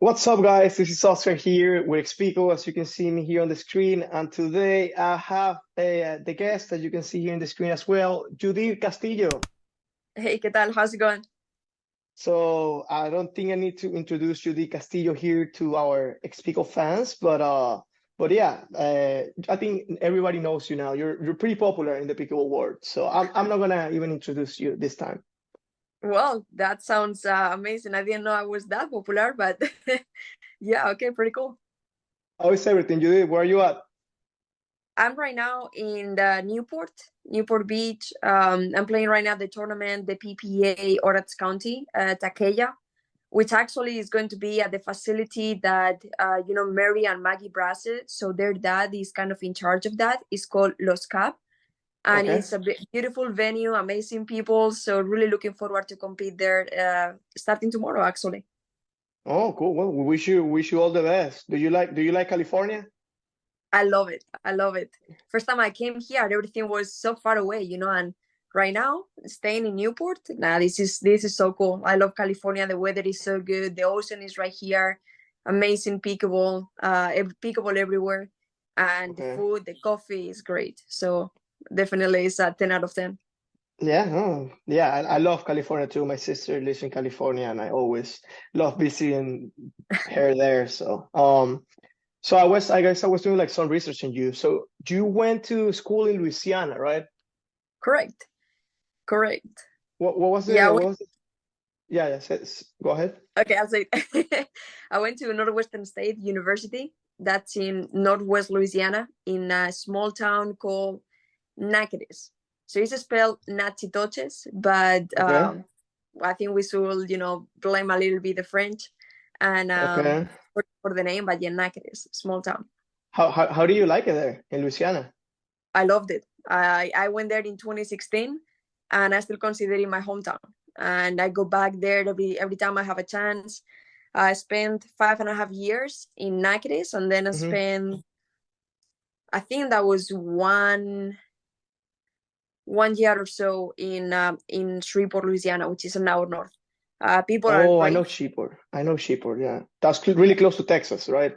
What's up, guys? This is Oscar here with Expico, as you can see me here on the screen. And today I have the guest that you can see here on the screen as well, Judit Castillo. Hey, ¿qué tal? How's it going? So I don't think I need to introduce Judit Castillo here to our Expico fans, but yeah, I think everybody knows you now. You're pretty popular in the pickleball world, so I'm not gonna even introduce you this time. Well, that sounds amazing. I didn't know I was that popular, but yeah, okay, pretty cool. How is everything, Judit? Where are you at? I'm right now in the Newport Beach. I'm playing right now the tournament, the PPA Orange County, Takeya, which actually is going to be at the facility that Mary and Maggie Brassett. So their dad is kind of in charge of that. It's called Los Cap, and Okay. it's a beautiful venue, amazing people. So really looking forward to compete there, starting tomorrow, actually. Oh, cool. Well, we wish you all the best. Do you like California? I love it. I love it. First time I came here, everything was so far away, and right now staying in Newport, this is so cool. I love California. The weather is so good. The ocean is right here. Amazing pickleball, pickleball everywhere, and the Okay. food, the coffee is great. So definitely it's a 10 out of 10. Yeah, oh, yeah, I love California too. My sister lives in California, and I always love visiting her there. So I guess I was doing like some research on you. So you went to school in Louisiana, right? Correct. Correct. What was Yeah. the what was the, yeah, yes, go ahead. Okay, I'll say I went to Northwestern State University. That's in Northwest Louisiana, in a small town called Natchitoches. So it's spelled Natchitoches, but Okay. I think we should, blame a little bit the French and Okay. for the name, but yeah, Natchitoches, small town. How do you like it there in Louisiana? I loved it. I went there in 2016, and I still consider it my hometown. And I go back there every time I have a chance. I spent 5.5 years in Natchitoches, and then Hmm. I think that was one year or so in Shreveport, Louisiana, which is an hour north. People are Oh, I know great, Sheeport. I know Sheeport, yeah. That's really close to Texas, right?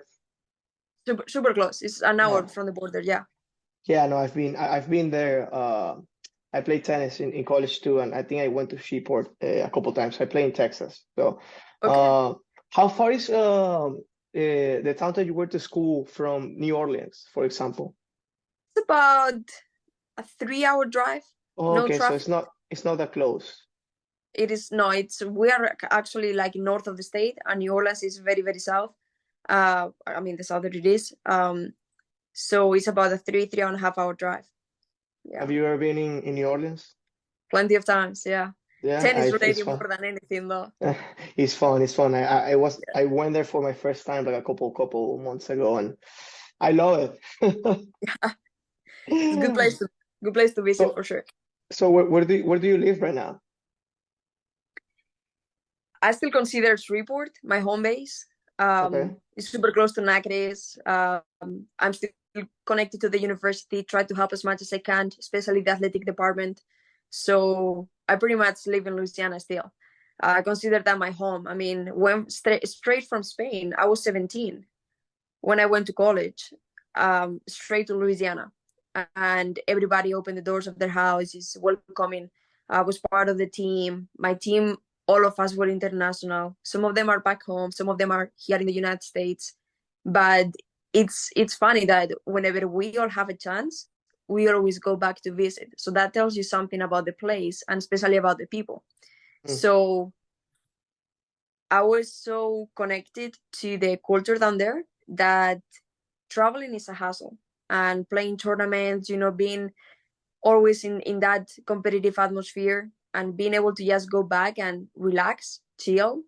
super super close. It's an Yeah. hour from the border. Yeah. Yeah, no, I've been there. I played tennis in college too, and I think I went to Sheeport a couple times. I play in Texas. So, Okay. how far is the town that you went to school from New Orleans, for example? It's about a 3-hour drive. Oh, No okay, so traffic. it's not that close. It is no, it's we are actually like north of the state, and New Orleans is very, very south. I mean the southern it is. So it's about a 3.5 hour drive. Have Yeah, you ever been in New Orleans? plenty of times. Yeah, Yeah, tennis it's related fun. more than anything though. It's fun. It's fun. Yeah, I went there for my first time like a couple months ago, and I love it's a it. good place to visit So for sure. so where do you live right now? I still consider Shreveport my home base. Okay. It's super close to Natchitoches. I'm still connected to the university. Try to help as much as I can, especially the athletic department. So I pretty much live in Louisiana still. I consider that my home. I mean, when straight from Spain, I was 17 when I went to college, straight to Louisiana, and everybody opened the doors of their houses, welcoming. I was part of the team. My team, all of us were international. Some of them are back home. Some of them are here in the United States. But it's funny that whenever we all have a chance, we always go back to visit. So that tells you something about the place and especially about the people. Mm. So I was so connected to the culture down there that traveling is a hassle, and playing tournaments, being always in that competitive atmosphere and being able to just go back and relax, chill,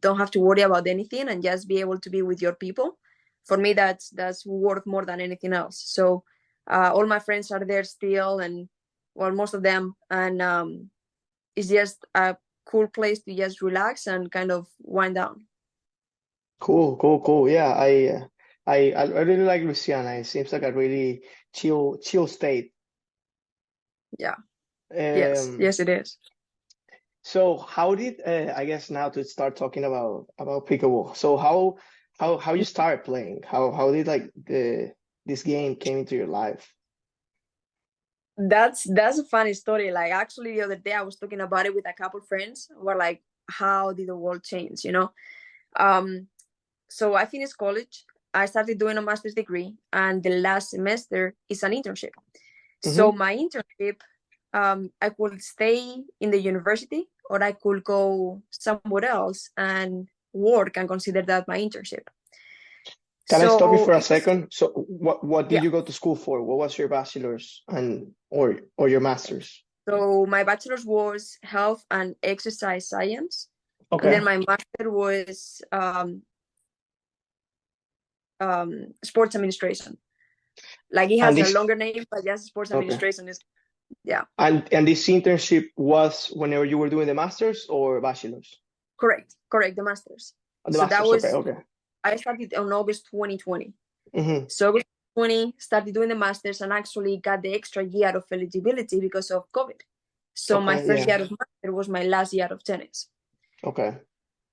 don't have to worry about anything and just be able to be with your people. For me, that's worth more than anything else. So all my friends are there still, and well, most of them, and it's just a cool place to just relax and kind of wind down. Cool, cool, cool. Yeah, I really like Louisiana. It seems like a really chill state. Yeah. Yes. Um, Yes, it is. So how did I guess now to start talking about pickleball. So how you started playing? How did like the this game came into your life? That's a funny story. Like actually the other day I was talking about it with a couple friends. We're like, how did the world change, you know? Um, so I finished college. I started doing a master's degree, and the last semester is an internship. So Hmm. my internship, I could stay in the university or I could go somewhere else and work and consider that my internship. Can I stop you So for a it was, second? So what did yeah. you go to school for? What was your bachelor's and or your master's? So my bachelor's was health and exercise science, and then Okay. my master was sports administration. Like it And has a this longer name, but just sports okay. administration is, yeah, And this internship was whenever you were doing the master's or bachelor's? correct, the master's. The So that master's, okay, was, okay. I started on August 2020. Hmm. So August 20 started doing the masters and actually got the extra year of eligibility because of COVID. So my Okay, first yeah. year of master was my last year of tennis. Okay.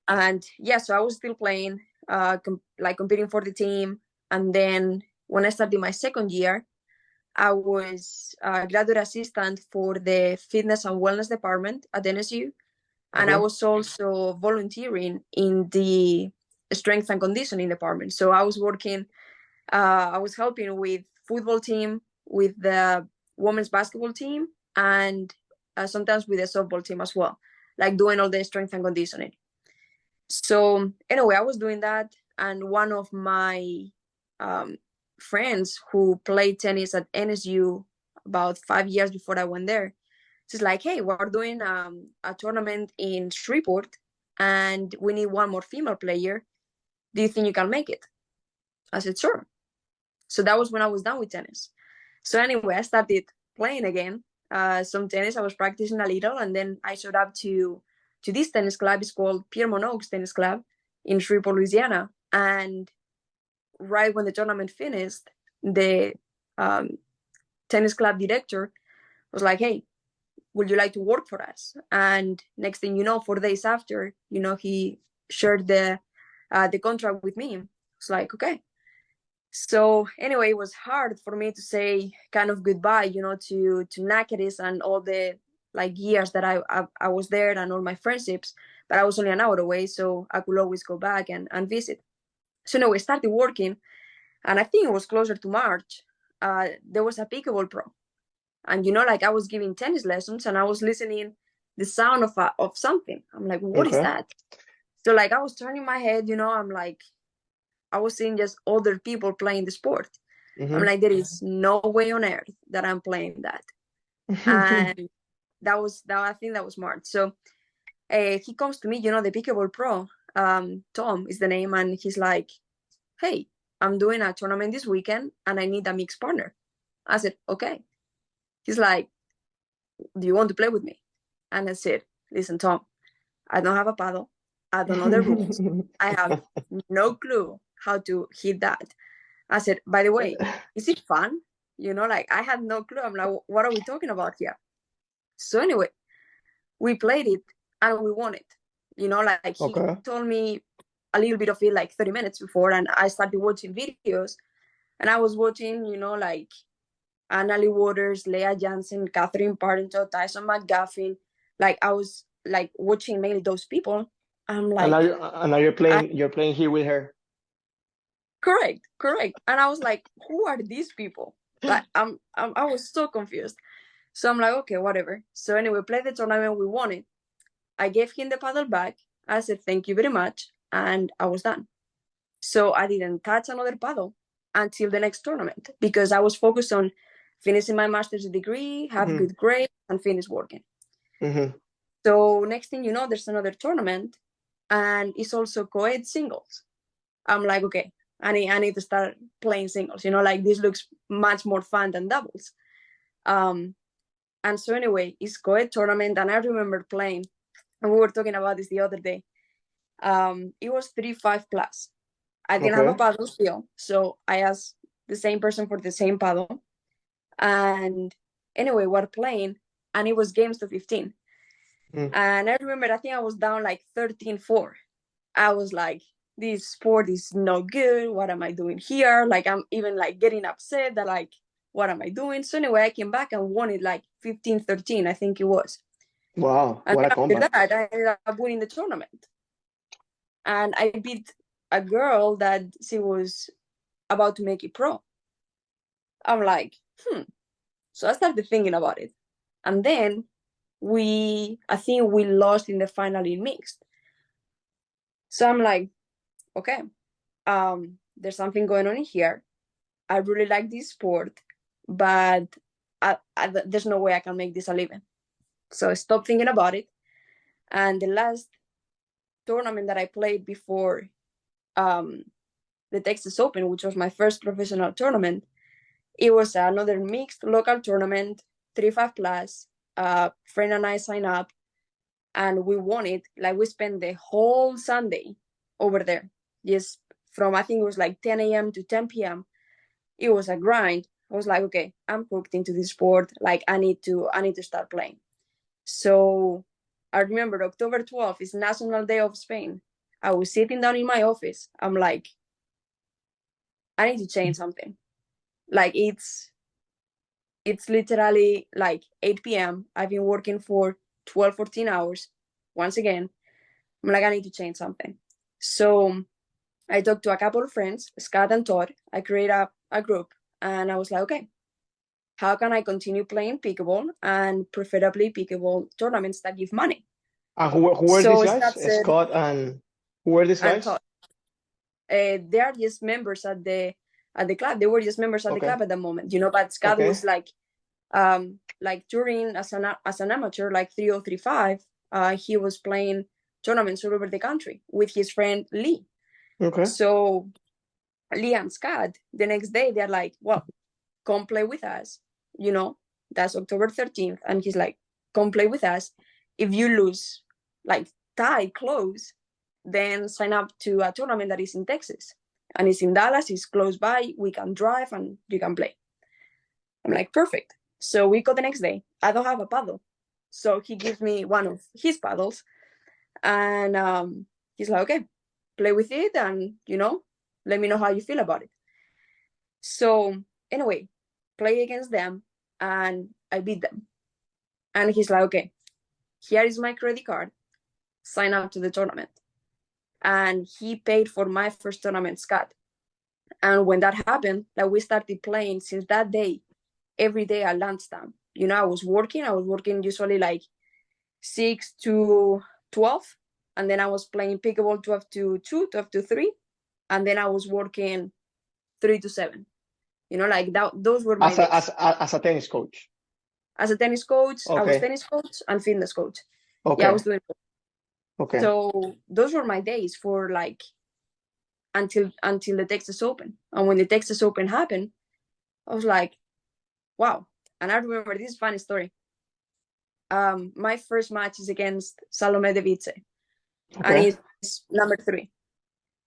And yeah, so I was still playing, like competing for the team. And then when I started my second year, I was a graduate assistant for the fitness and wellness department at NSU. And I Okay. was also volunteering in the strength and conditioning department. So I was working, I was helping with football team, with the women's basketball team, and sometimes with the softball team as well, like doing all the strength and conditioning. So anyway, I was doing that, and one of my um, friends who played tennis at NSU about 5 years before I went there, she's like, "Hey, we're doing a tournament in Shreveport, and we need one more female player. Do you think you can make it?" I said, "Sure." So that was when I was done with tennis. So anyway, I started playing again. Some tennis. I was practicing a little, and then I showed up to this tennis club. It's called Piermont Oaks Tennis Club in Shreveport, Louisiana. And right when the tournament finished, the um, tennis club director was like, "Hey, would you like to work for us?" And next thing you know, 4 days after, he shared the contract with me. It's like, okay. So anyway, it was hard for me to say kind of goodbye, to Nakaris and all the like years that I was there and all my friendships. But I was only an hour away, so I could always go back and visit. So no, we started working, and I think it was closer to March. There was a pickleball pro, and like I was giving tennis lessons, and I was listening the sound of something. I'm like, what is Okay. that? So like I was turning my head, I'm like, I was seeing just other people playing the sport. I'm Hmm. like, there is no way on earth that I'm playing that. And that I think that was March. So he comes to me, the pickleball pro, Tom is the name, and he's like, "Hey, I'm doing a tournament this weekend and I need a mixed partner." I said, "Okay." He's like, "Do you want to play with me?" And I said, "Listen, Tom, I don't have a paddle. I don't know the rules. I have no clue how to hit that." I said, "By the way, is it fun?" Like I had no clue. I'm like, what are we talking about here? So anyway, we played it and we won it. Like he Okay. told me a little bit of it like 30 minutes before, and I started watching videos, and I was watching, like Annalie Waters, Leah Jansen, Catherine Parento, Tyson McGuffin. Like I was like watching mainly those people. I'm And like, now you're I, playing here with her. correct. And I was like, who are these people? Like I was so confused. So I'm like, okay, whatever. So anyway, played the tournament, we won it. I gave him the paddle back. I said, thank you very much. And I was done. So I didn't touch another paddle until the next tournament because I was focused on finishing my master's degree, have Hmm. good grades, and finish working. Hmm. So next thing you know, there's another tournament, and it's also co-ed singles. I'm like, okay, I need to start playing singles. Like this looks much more fun than doubles. Um, and so anyway, it's co-ed tournament, and I remember playing, and we were talking about this the other day. It was 3-5 plus. I didn't have a Okay. paddle still, so I asked the same person for the same paddle. And anyway, we're playing, and it was games to 15. And I remember, I think I was down like 13-4. I was like, this sport is no good. What am I doing here? Like, I'm even like getting upset that like, what am I doing? So anyway, I came back and won it like 15-13, I think it was. Wow, And what a then after comeback. that, I ended up winning the tournament. And I beat a girl that she was about to make it pro. I'm like, So I started thinking about it. And then I think we lost in the final in mixed. So I'm like, okay, there's something going on in here. I really like this sport, but there's no way I can make this a living. So I stopped thinking about it. And the last tournament that I played before the Texas Open, which was my first professional tournament, it was another mixed local tournament, 3-5 plus. Friend and I signed up, and we won it. Like, we spent the whole Sunday over there, just from, I think it was like 10 a.m. to 10 p.m. It was a grind. I was like, okay, I'm hooked into this sport. Like, I need to start playing. So I remember October 12th is National Day of Spain. I was sitting down in my office. I'm like, I need to change something. Like, it's literally like 8 p.m. I've been working for 12, 14 hours. Once again, I'm like, I need to change something. So I talked to a couple of friends, Scott and Todd. I created a group, and I was like, okay, how can I continue playing pickleball, and preferably pickleball tournaments that give money? And who were these So guys? Scott said, Scott and who were these and guys? Todd, they are just members at the club. They were just members at the Okay. club at the moment, But Scott Okay. was like touring as an amateur, like 3035. He was playing tournaments all over the country with his friend Lee. Okay. So Lee and Scott, the next day, they're like, well, come play with us. That's October 13th. And he's like, come play with us. If you lose, like, tie close, then sign up to a tournament that is in Texas. And it's in Dallas, it's close by. We can drive and you can play. I'm like, perfect. So we go the next day. I don't have a paddle. So he gives me one of his paddles. And he's like, okay, play with it and, let me know how you feel about it. So anyway, play against them and I beat them. And he's like, okay, here is my credit card. Sign up to the tournament. And he paid for my first tournament, Scott. And when that happened, like, we started playing since that day, every day at lunchtime. I was working usually like 6 to 12. And then I was playing pickleball 12 to 2, 12 to 3. And then I was working 3 to 7. Like that, those were my days. As a tennis coach. As a tennis coach, I was Okay. tennis coach and fitness coach. Okay. Yeah, I was doing both. Okay. So those were my days for like until the Texas Open. And when the Texas Open happened, I was like, wow. And I remember this funny story. My first match is against Salome De Vice, and Okay. it's number 3.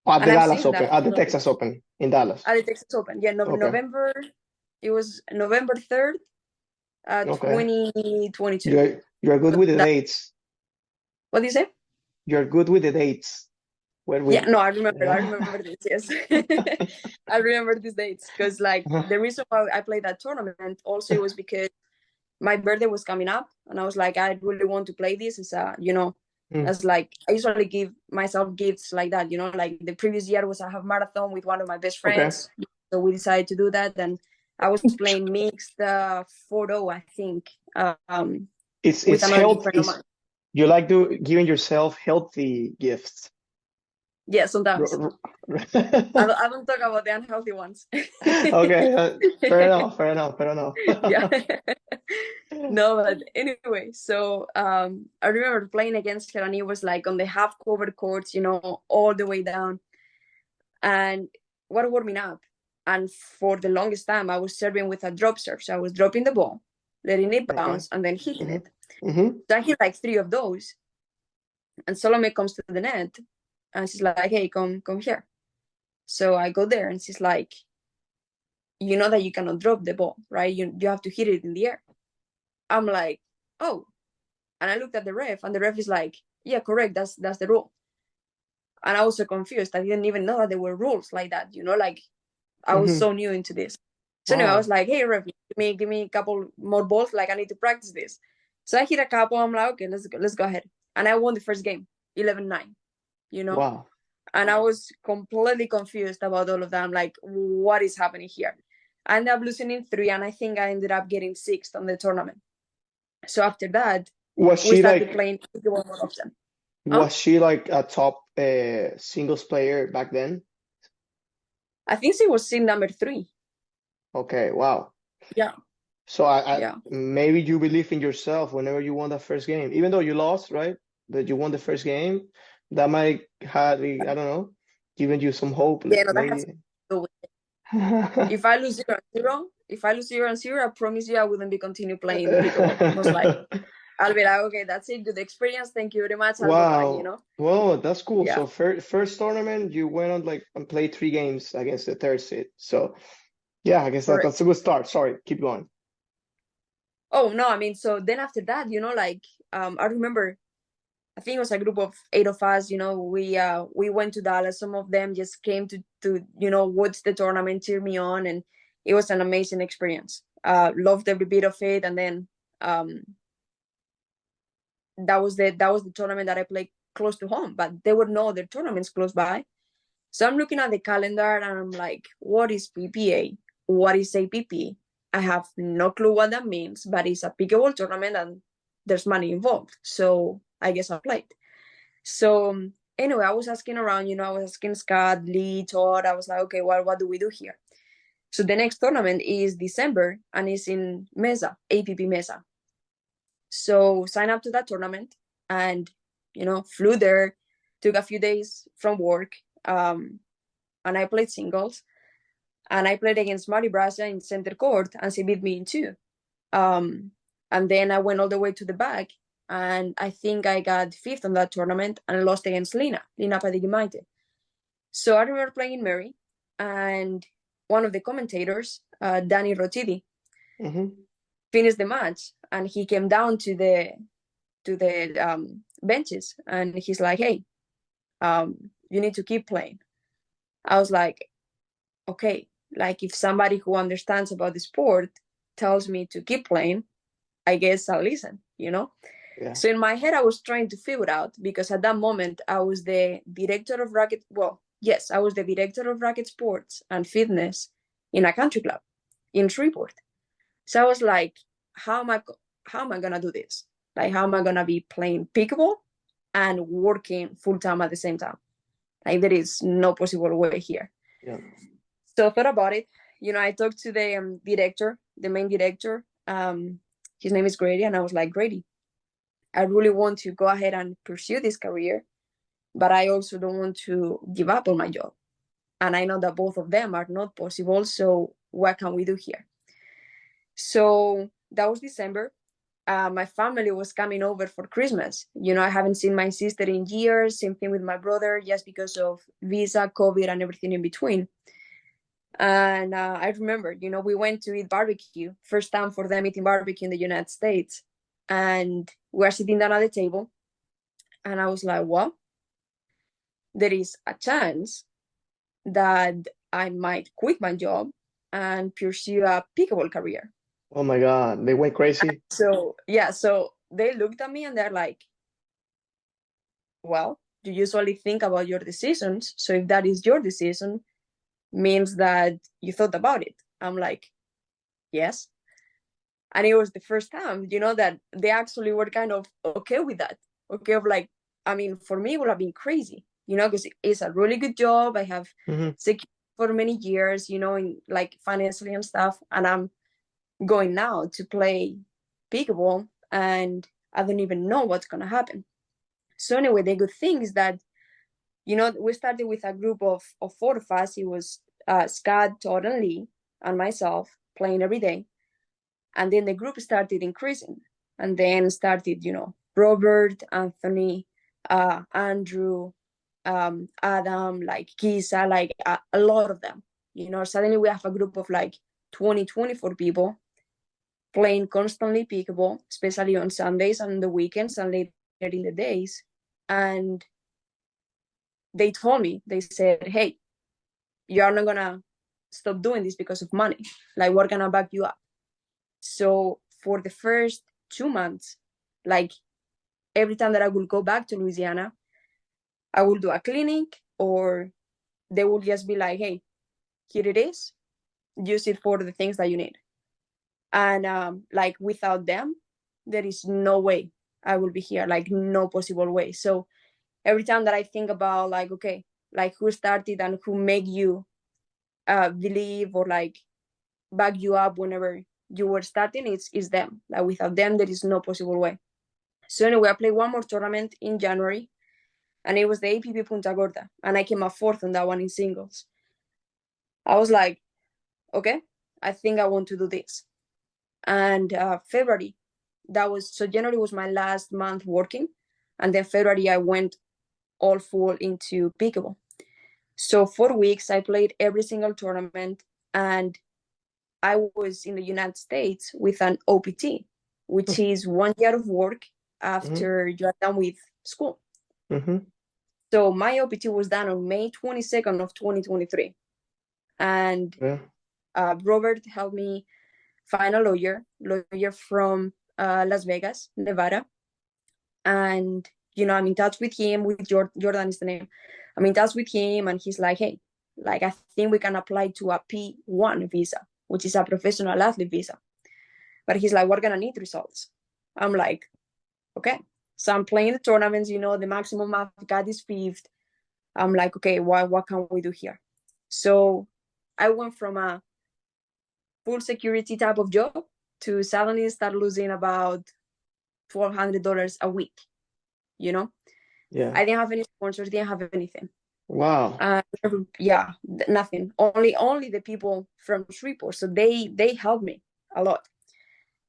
At the And I'm Dallas seeing Open, that at the Texas Open in Dallas. at the Texas Open. Yeah, Okay. November. It was November 3rd, Okay. 2022. You're good with the dates. What do you say? You're good with the dates. Yeah, no, I remember this. Yes, I remember these dates because, like, the reason why I played that tournament also was because my birthday was coming up, and I was like, I really want to play this. As as like, I usually give myself gifts like that. Like the previous year was a half marathon with one of my best friends, Okay. so we decided to do that. And I was playing mixed 4-0, I think. It's with another health. friend of mine. You like giving yourself healthy gifts. Yeah, sometimes. I don't talk about the unhealthy ones. Okay, fair enough. Yeah. No, but anyway, so I remember playing against her, and it was like on the half covered courts, all the way down. And what warmed me up? And for the longest time, I was serving with a drop serve. So I was dropping the ball, letting it bounce, and then hitting it. So I hit like 3 of those. And Salome comes to the net, and she's like, hey, come here. So I go there, and she's like, you know that you cannot drop the ball, right? You have to hit it in the air. I'm like, oh. And I looked at the ref, and the ref is like, yeah, correct, that's the rule. And I was so confused. I didn't even know that there were rules like that, like I was so new into this. So anyway, I was Wow. like, hey ref, give me a couple more balls, like I need to practice this. So I hit a couple. I'm like, okay, let's go ahead. And I won the first game, 11-9, Wow. and I was completely confused about all of that. I'm like, what is happening here? I ended up losing in 3, and I think I ended up getting 6th on the tournament. So after that, Was we she started like playing more often. Huh? was she like a top singles player back then? I think she was seed number 3. Okay, wow. Yeah. So I Yeah. maybe you believe in yourself whenever you won that first game, even though you lost, right? That you won the first game, that might have, I don't know, given you some hope, Yeah, no, that has maybe. to do with it. If I lose 0-0, I promise you I wouldn't be continue playing pickleball. Most likely. I'll be like, okay, that's it. Good experience. Thank you very much. I'll go back, Wow. Well, that's cool. Yeah. So first tournament, you went on like and played 3 games against the third seed. So yeah, I guess that's a Correct. good start. Sorry, keep going. Oh no, I mean, so then after that, like I remember, I think it was a group of 8 of us, we went to Dallas. Some of them just came to watch the tournament, cheer me on, and it was an amazing experience. Loved every bit of it. And then that was the tournament that I played close to home, but there were no other tournaments close by. So I'm looking at the calendar and I'm like, what is PPA? What is APP? I have no clue what that means, but it's a pickleball tournament and there's money involved. So I guess I played. So anyway, I was asking around, I was asking Scott, Lee, Todd. I was like, okay, well, what do we do here? So the next tournament is December and it's in Mesa, APP Mesa. So sign up to that tournament and, flew there, took a few days from work, and I played singles. And I played against Mari Braza in center court, and she beat me in 2. And then I went all the way to the back, and I think I got 5th on that tournament, and I lost against Lina Padigimaite. So I remember playing in Mary, and one of the commentators, Danny Rotidi, finished the match, and he came down to the benches, and he's like, hey, you need to keep playing. I was like, okay, like if somebody who understands about the sport tells me to keep playing, I guess I'll listen, Yeah. So in my head, I was trying to figure it out, because at that moment I was the director of racket. Well, yes, I was the director of racket sports and fitness in a country club in Shreveport. So I was like, how am I gonna do this? Like, how am I gonna be playing pickleball and working full time at the same time? Like, there is no possible way here. Yeah. So I thought about it. I talked to the director, the main director. His name is Grady, and I was like, Grady, I really want to go ahead and pursue this career, but I also don't want to give up on my job. And I know that both of them are not possible. So what can we do here? So that was December. My family was coming over for Christmas. I haven't seen my sister in years. Same thing with my brother, just because of visa, COVID, and everything in between. And I remember, we went to eat barbecue, first time for them eating barbecue in the United States. And we were sitting down at the table. And I was like, well, there is a chance that I might quit my job and pursue a pickleball career. Oh my God, they went crazy. So, yeah, so they looked at me and they're like, well, you usually think about your decisions. So if that is your decision, means that you thought about it. I'm like, yes. And it was the first time, that they actually were kind of okay with that. Okay, of like, I mean, for me, it would have been crazy, because it's a really good job. I have secured for many years, in like financially and stuff. And I'm going now to play pickleball and I don't even know what's going to happen. So anyway, the good thing is that, we started with a group of 4 of us. It was Scott, Todd, and Lee, and myself playing every day. And then the group started increasing. And then started, Robert, Anthony, Andrew, Adam, like Kisa, like a lot of them. Suddenly we have a group of like 20, 24 people. playing constantly pickleball, especially on Sundays and the weekends and later in the days. And they told me, they said, hey, you are not gonna stop doing this because of money. Like, we're gonna back you up. So for the first 2 months, like every time that I will go back to Louisiana, I will do a clinic, or they will just be like, hey, here it is, use it for the things that you need. And like without them, there is no way I will be here, like no possible way. So every time that I think about like, okay, like who started and who make you believe or like back you up whenever you were starting, it's them. Like without them, there is no possible way. So anyway, I played one more tournament in January, and it was the APP Punta Gorda, and I came up fourth on that one in singles. I was like, okay, I think I want to do this. And February, so January was my last month working, and then February I went all full into pickleball. So 4 weeks I played every single tournament, and I was in the United States with an OPT, which is 1 year of work after you are done with school. So my OPT was done on May 22nd of 2023. And Robert helped me find a lawyer from Las Vegas, Nevada. And, I'm in touch with him, with Jordan is the name. I'm in touch with him, and he's like, hey, like, I think we can apply to a P1 visa, which is a professional athlete visa. But he's like, we're going to need results. I'm like, okay. So I'm playing the tournaments, the maximum I've got is fifth. I'm like, okay, what can we do here? So I went from a full security type of job to suddenly start losing about $1,200 a week. Yeah. I didn't have any sponsors, didn't have anything. Wow. Yeah, nothing. Only the people from Shreveport. So they helped me a lot.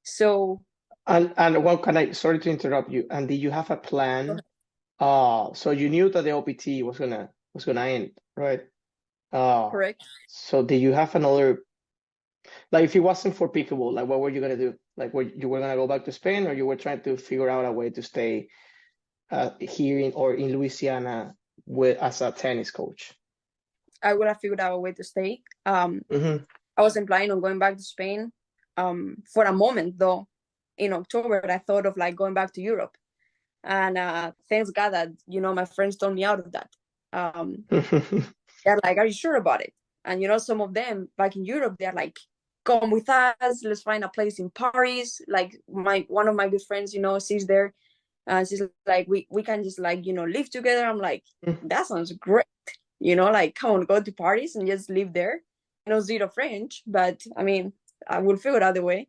So and what can I, sorry to interrupt you. And did you have a plan? So you knew that the OPT was gonna end, right? correct. So did you have another, like if it wasn't for pickleball, like what were you gonna do? Like you were gonna go back to Spain, or you were trying to figure out a way to stay here in Louisiana as a tennis coach? I would have figured out a way to stay. I wasn't planning on going back to Spain. For a moment though, in October, I thought of like going back to Europe. And thanks God that, my friends told me out of that. They're like, are you sure about it? And some of them back in Europe, they're like, come with us, let's find a place in Paris. Like one of my good friends, she's there. She's like, we can just like, live together. I'm like, that sounds great. Like, come on, go to Paris and just live there. Zero French, but I mean, I will figure out the way.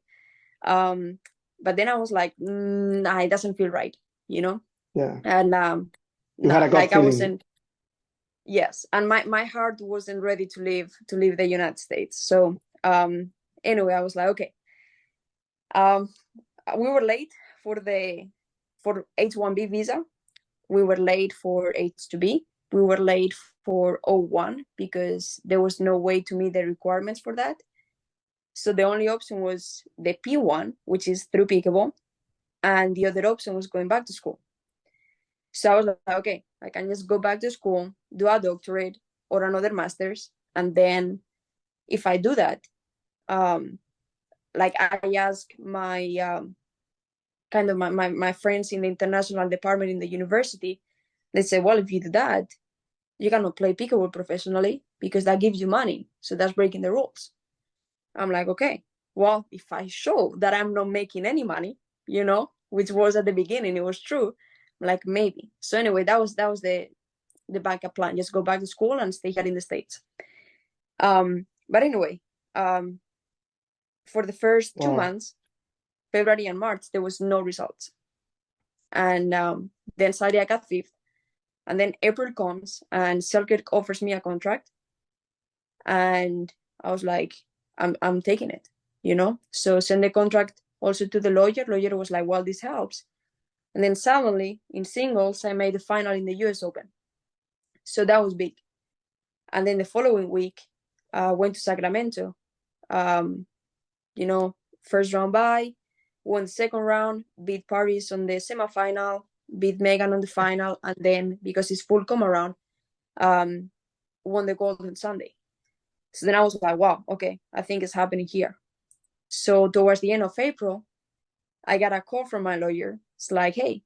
But then I was like, nah, it doesn't feel right, Yeah. And you had a gut like feeling. I wasn't. Yes, and my heart wasn't ready to leave the United States. So anyway, I was like, okay. We were late for H1B visa. We were late for H2B. We were late for O1 because there was no way to meet the requirements for that. So the only option was the P1, which is through pickleball, and the other option was going back to school. So I was like, okay, I can just go back to school, do a doctorate or another master's, and then if I do that, like I asked my kind of my friends in the international department in the university, they said, well, if you do that, you cannot play pickleball professionally because that gives you money. So that's breaking the rules. I'm like, okay, well, if I show that I'm not making any money, which was at the beginning, it was true. I'm like, maybe. So anyway, that was the backup plan. Just go back to school and stay here in the States. But anyway, for the first 2 months, February and March, there was no results. And then suddenly I got fifth. And then April comes and Selkirk offers me a contract. And I was like, I'm taking it, So send the contract also to the lawyer. Lawyer was like, well, this helps. And then suddenly in singles, I made the final in the US Open. So that was big. And then the following week, went to Sacramento, first round bye, won the second round, beat Paris on the semifinal, beat Megan on the final, and then because it's full come around, won the gold on Sunday. So then I was like, wow, okay, I think it's happening here. So towards the end of April, I got a call from my lawyer. It's like, hey,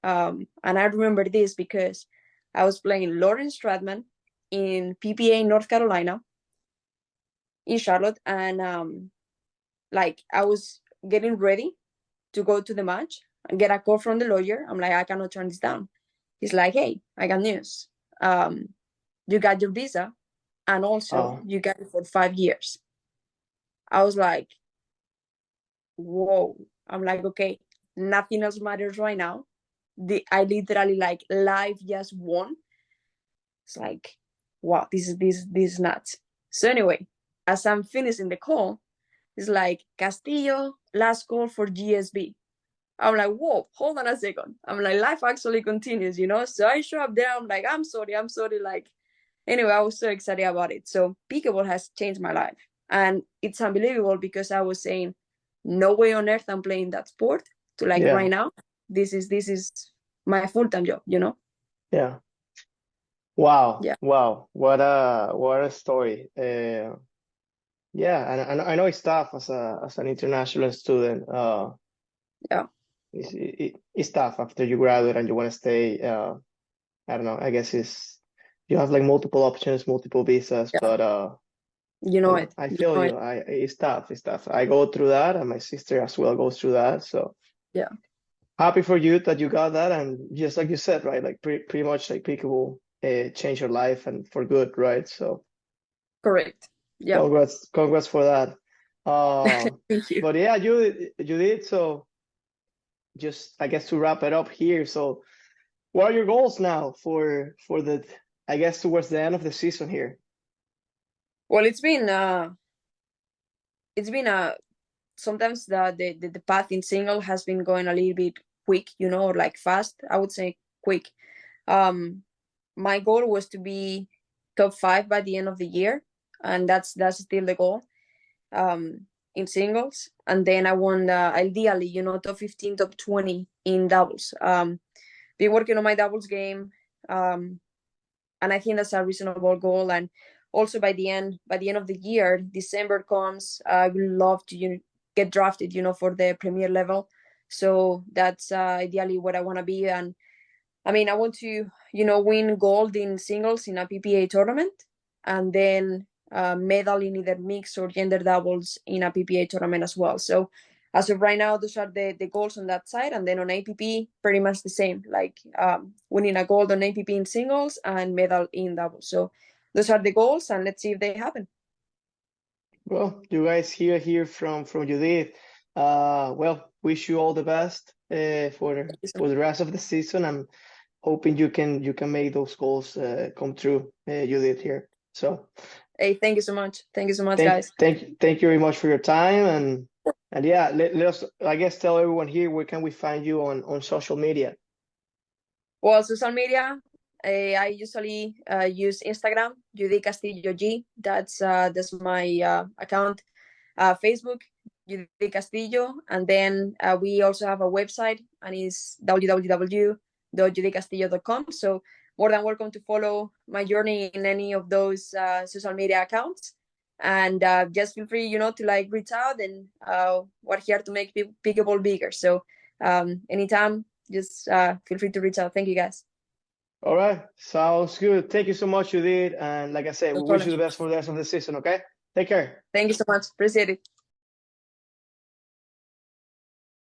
and I remember this because I was playing Lauren Stratman in PPA North Carolina in Charlotte, and like I was getting ready to go to the match and get a call from the lawyer. I'm like, I cannot turn this down. He's like, hey, I got news. You got your visa, and also you got it for 5 years. I was like, whoa. I'm like, okay, nothing else matters right now. I literally like life just won. It's like, wow, this is nuts. So anyway, as I'm finishing the call, it's like Castillo, last call for GSB. I'm like, whoa, hold on a second. I'm like, life actually continues, you know? So I show up there. I'm like, I'm sorry. Like, anyway, I was so excited about it. So pickleball has changed my life. And it's unbelievable because I was saying, no way on earth I'm playing that sport to like right now. This is my full-time job, you know? Yeah. Wow. Yeah. Wow. What a story. Yeah, and I know it's tough as an international student. Yeah. It's tough after you graduate and you want to stay. I don't know. I guess you have like multiple options, multiple visas, Yeah. but You know it. I feel you. It's tough. It's tough. I go through that, and my sister as well goes through that. So yeah. happy for you that you got that, and just like you said, right? Like pretty much like pickleball changed your life and for good, right? So Correct. Yeah. congrats for that. Thank you. But yeah, you did. So just I guess to wrap it up here. So what are your goals now for the I guess towards the end of the season here? Well, it's been sometimes the path in single has been going a little bit quick, you know, or like fast. I would say quick. My goal was to be top 5 by the end of the year, and that's still the goal. In singles, and then I want ideally, you know, top 15, top 20 in doubles. Be working on my doubles game, and I think that's a reasonable goal. And also by the end of the year, December comes, I would love to get drafted, you know, for the premier level. So that's ideally what I want to be. And I mean, I want to, you know, win gold in singles in a PPA tournament, and then medal in either mixed or gender doubles in a PPA tournament as well. So as of right now, those are the goals on that side. And then on APP, pretty much the same, like winning a gold on APP in singles and medal in doubles. So those are the goals, and let's see if they happen. Well, you guys hear from Judith. Well, wish you all the best for the rest of the season. I'm hoping you can make those goals come true, Judith here. So, hey, thank you so much. Thank you so much, guys. Thank you very much for your time and yeah, let us I guess tell everyone here where can we find you on social media. Well, social media, I usually use Instagram, Judit Castillo G. That's my account. Facebook, Judit Castillo, and then we also have a website, and it's www.juditcastillo.com. So more than welcome to follow my journey in any of those social media accounts, and just feel free, you know, to like reach out, and we're here to make pickleball bigger. So anytime, just feel free to reach out. Thank you, guys. All right, sounds good. Thank you so much, Judith, and like I said, No we wish problem. you the best for the rest of the season. Okay, take care. Thank you so much. Appreciate it.